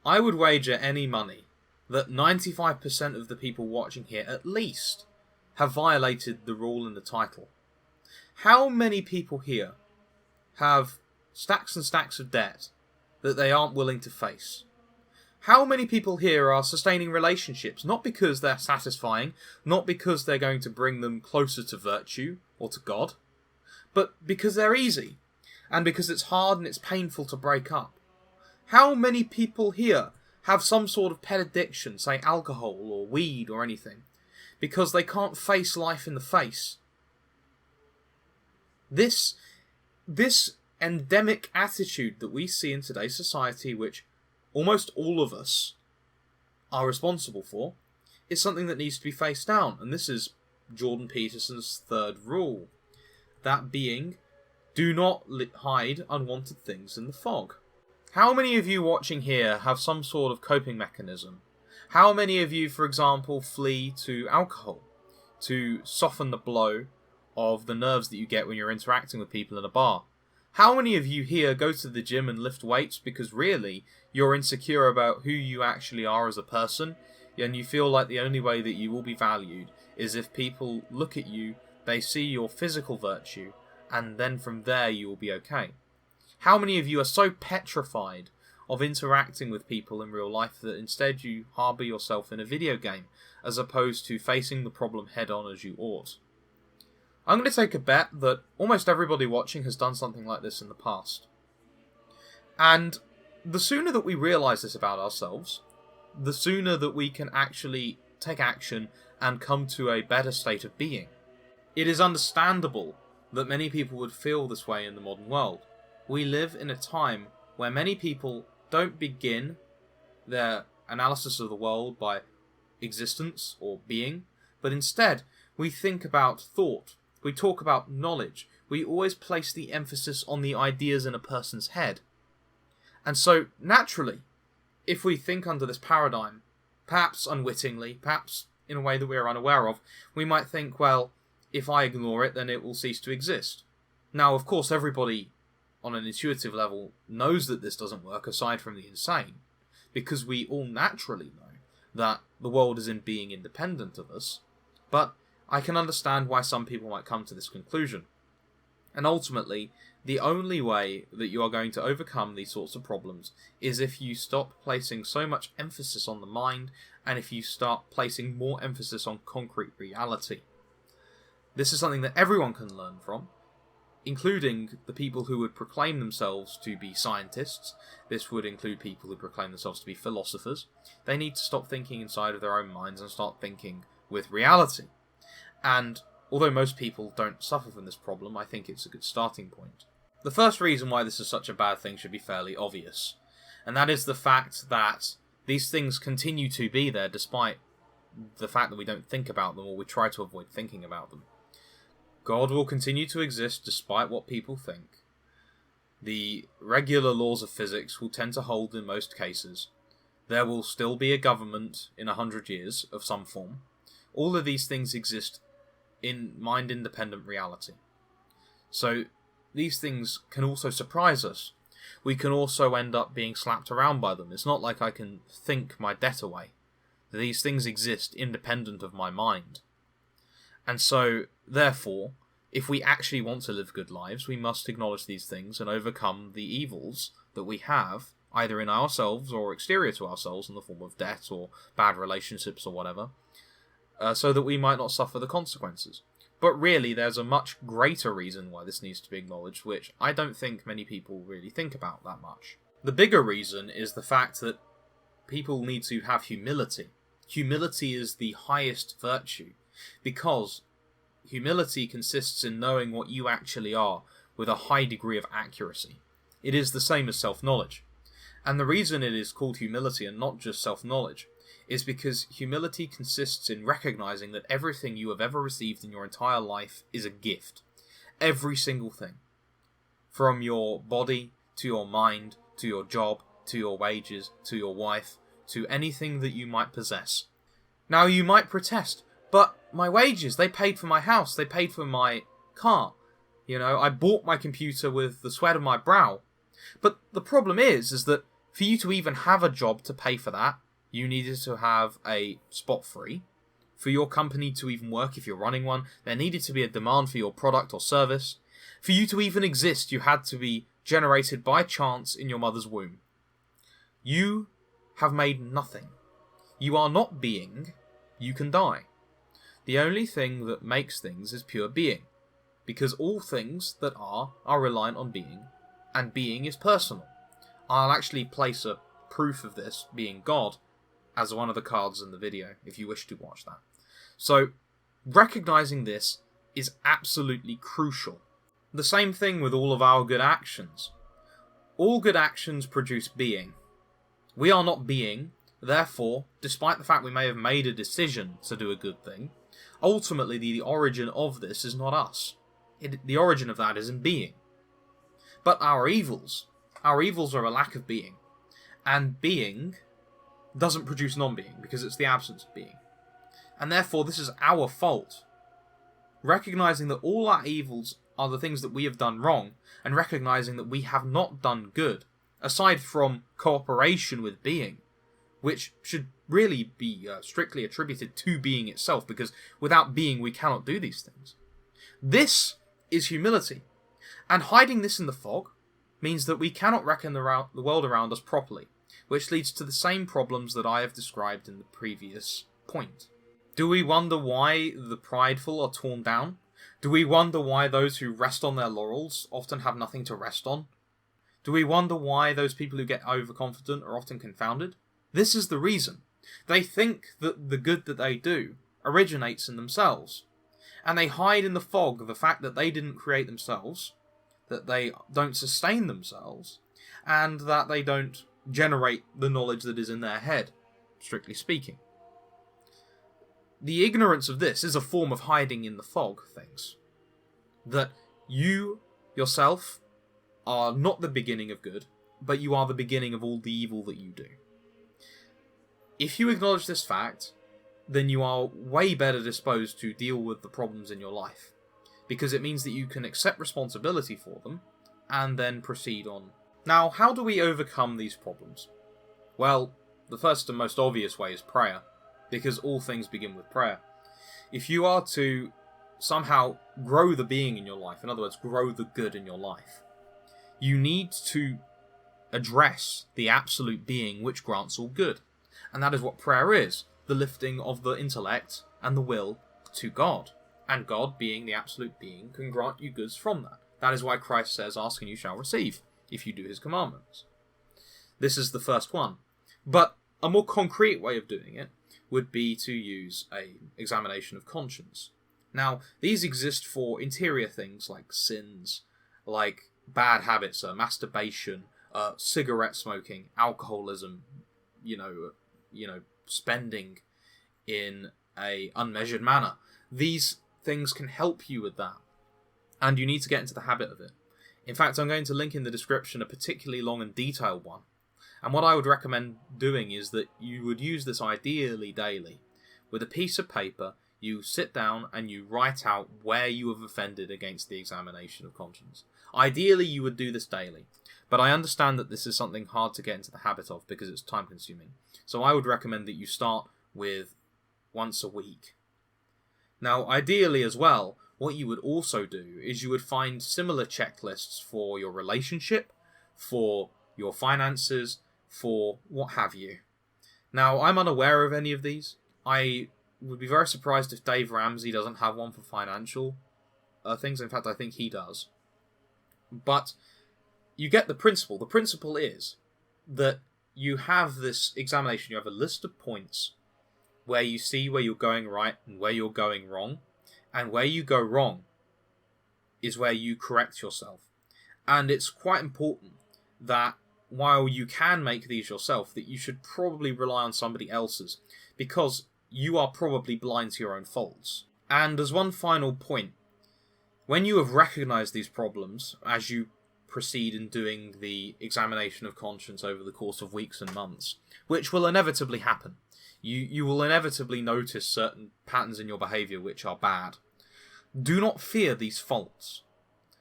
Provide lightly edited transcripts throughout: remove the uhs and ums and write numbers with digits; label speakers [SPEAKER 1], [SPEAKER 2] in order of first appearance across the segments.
[SPEAKER 1] I would wager any money that 95% of the people watching here at least have violated the rule in the title. How many people here have stacks and stacks of debt that they aren't willing to face? How many people here are sustaining relationships not because they're satisfying, not because they're going to bring them closer to virtue or to God, but because they're easy, and because it's hard and it's painful to break up? How many people here have some sort of pet addiction, say alcohol or weed or anything, because they can't face life in the face? This endemic attitude that we see in today's society, which almost all of us are responsible for, is something that needs to be faced down. And this is Jordan Peterson's third rule. That being, do not hide unwanted things in the fog. How many of you watching here have some sort of coping mechanism? How many of you, for example, flee to alcohol to soften the blow of the nerves that you get when you're interacting with people in a bar? How many of you here go to the gym and lift weights because really you're insecure about who you actually are as a person, and you feel like the only way that you will be valued is if people look at you, they see your physical virtue, and then from there you will be okay? How many of you are so petrified of interacting with people in real life that instead you harbour yourself in a video game, as opposed to facing the problem head on as you ought? I'm going to take a bet that almost everybody watching has done something like this in the past. And the sooner that we realise this about ourselves, the sooner that we can actually take action and come to a better state of being. It is understandable that many people would feel this way in the modern world. We live in a time where many people don't begin their analysis of the world by existence or being, but instead we think about thought. We talk about knowledge. We always place the emphasis on the ideas in a person's head. And so, naturally, if we think under this paradigm, perhaps unwittingly, perhaps in a way that we're unaware of, we might think, well, if I ignore it, then it will cease to exist. Now, of course, everybody on an intuitive level knows that this doesn't work, aside from the insane, because we all naturally know that the world is in being independent of us, but I can understand why some people might come to this conclusion. And ultimately, the only way that you are going to overcome these sorts of problems is if you stop placing so much emphasis on the mind, and if you start placing more emphasis on concrete reality. This is something that everyone can learn from, including the people who would proclaim themselves to be scientists. This would include people who proclaim themselves to be philosophers. They need to stop thinking inside of their own minds and start thinking with reality. And although most people don't suffer from this problem, I think it's a good starting point. The first reason why this is such a bad thing should be fairly obvious, and that is the fact that these things continue to be there despite the fact that we don't think about them, or we try to avoid thinking about them. God will continue to exist despite what people think. The regular laws of physics will tend to hold in most cases. There will still be a government in 100 years of some form. All of these things exist in mind-independent reality. So these things can also surprise us. We can also end up being slapped around by them. It's not like I can think my debt away. These things exist independent of my mind. And so, therefore, if we actually want to live good lives, we must acknowledge these things and overcome the evils that we have, either in ourselves or exterior to ourselves in the form of debt or bad relationships or whatever, so that we might not suffer the consequences. But really, there's a much greater reason why this needs to be acknowledged, which I don't think many people really think about that much. The bigger reason is the fact that people need to have humility. Humility is the highest virtue, because humility consists in knowing what you actually are with a high degree of accuracy. It is the same as self-knowledge. And the reason it is called humility and not just self-knowledge is because humility consists in recognizing that everything you have ever received in your entire life is a gift. Every single thing. From your body, to your mind, to your job, to your wages, to your wife, to anything that you might possess. Now you might protest, but my wages, they paid for my house, they paid for my car. I bought my computer with the sweat of my brow. But the problem is that For you to even have a job to pay for that, you needed to have a spot free. For your company to even work, if you're running one, there needed to be a demand for your product or service. For you to even exist, you had to be generated by chance in your mother's womb. You have made nothing. You are not being. You can die. The only thing that makes things is pure being, because all things that are reliant on being, and being is personal. I'll actually place a proof of this, being God, as one of the cards in the video, if you wish to watch that. So, recognizing this is absolutely crucial. The same thing with all of our good actions. All good actions produce being. We are not being, therefore, despite the fact we may have made a decision to do a good thing, ultimately the origin of this is not us. The origin of that is in being. But our evils are a lack of being. And being doesn't produce non-being, because it's the absence of being. And therefore this is our fault. Recognizing that all our evils are the things that we have done wrong, and recognizing that we have not done good, aside from cooperation with being, which should really be strictly attributed to being itself, because without being we cannot do these things. This is humility, and hiding this in the fog means that we cannot reckon the world around us properly, which leads to the same problems that I have described in the previous point. Do we wonder why the prideful are torn down? Do we wonder why those who rest on their laurels often have nothing to rest on? Do we wonder why those people who get overconfident are often confounded? This is the reason. They think that the good that they do originates in themselves. And they hide in the fog the fact that they didn't create themselves, that they don't sustain themselves, and that they don't generate the knowledge that is in their head, strictly speaking. The ignorance of this is a form of hiding in the fog things. That you, yourself, are not the beginning of good, but you are the beginning of all the evil that you do. If you acknowledge this fact, then you are way better disposed to deal with the problems in your life, because it means that you can accept responsibility for them, and then proceed on. Now, how do we overcome these problems? Well, the first and most obvious way is prayer, because all things begin with prayer. If you are to somehow grow the being in your life, in other words, grow the good in your life, you need to address the absolute being which grants all good. And that is what prayer is, the lifting of the intellect and the will to God. And God, being the absolute being, can grant you goods from that. That is why Christ says, "Ask and you shall receive," if you do his commandments. This is the first one. But a more concrete way of doing it would be to use an examination of conscience. Now, these exist for interior things like sins, like bad habits, masturbation, cigarette smoking, alcoholism, spending in a unmeasured manner. These things can help you with that, and you need to get into the habit of it. In fact, I'm going to link in the description a particularly long and detailed one. And what I would recommend doing is that you would use this ideally daily. With a piece of paper, you sit down and you write out where you have offended against the examination of conscience. Ideally, you would do this daily. But I understand that this is something hard to get into the habit of because it's time consuming. So I would recommend that you start with once a week. Now, ideally as well, what you would also do is you would find similar checklists for your relationship, for your finances, for what have you. Now, I'm unaware of any of these. I would be very surprised if Dave Ramsey doesn't have one for financial things. In fact, I think he does. But you get the principle. The principle is that you have this examination. You have a list of points where you see where you're going right and where you're going wrong. And where you go wrong is where you correct yourself. And it's quite important that while you can make these yourself, that you should probably rely on somebody else's, because you are probably blind to your own faults. And as one final point, when you have recognized these problems, as you proceed in doing the examination of conscience over the course of weeks and months, which will inevitably happen, you will inevitably notice certain patterns in your behavior which are bad. Do not fear these faults,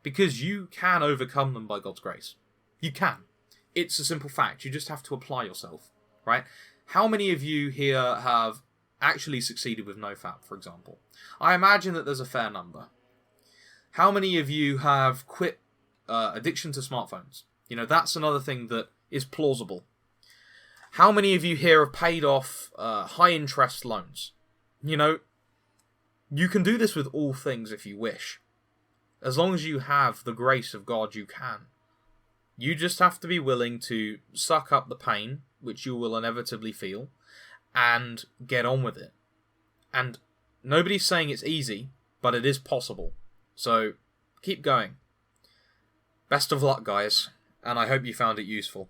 [SPEAKER 1] because you can overcome them by God's grace. You can. it's a simple fact. You just have to apply yourself, right? How many of you here have actually succeeded with nofap, for example? I imagine that there's a fair number. How many of you have quit addiction to smartphones? That's another thing that is plausible. How many of you here have paid off high-interest loans? You can do this with all things if you wish. As long as you have the grace of God, you can. You just have to be willing to suck up the pain, which you will inevitably feel, and get on with it. And nobody's saying it's easy, but it is possible. So, keep going. Best of luck, guys, and I hope you found it useful.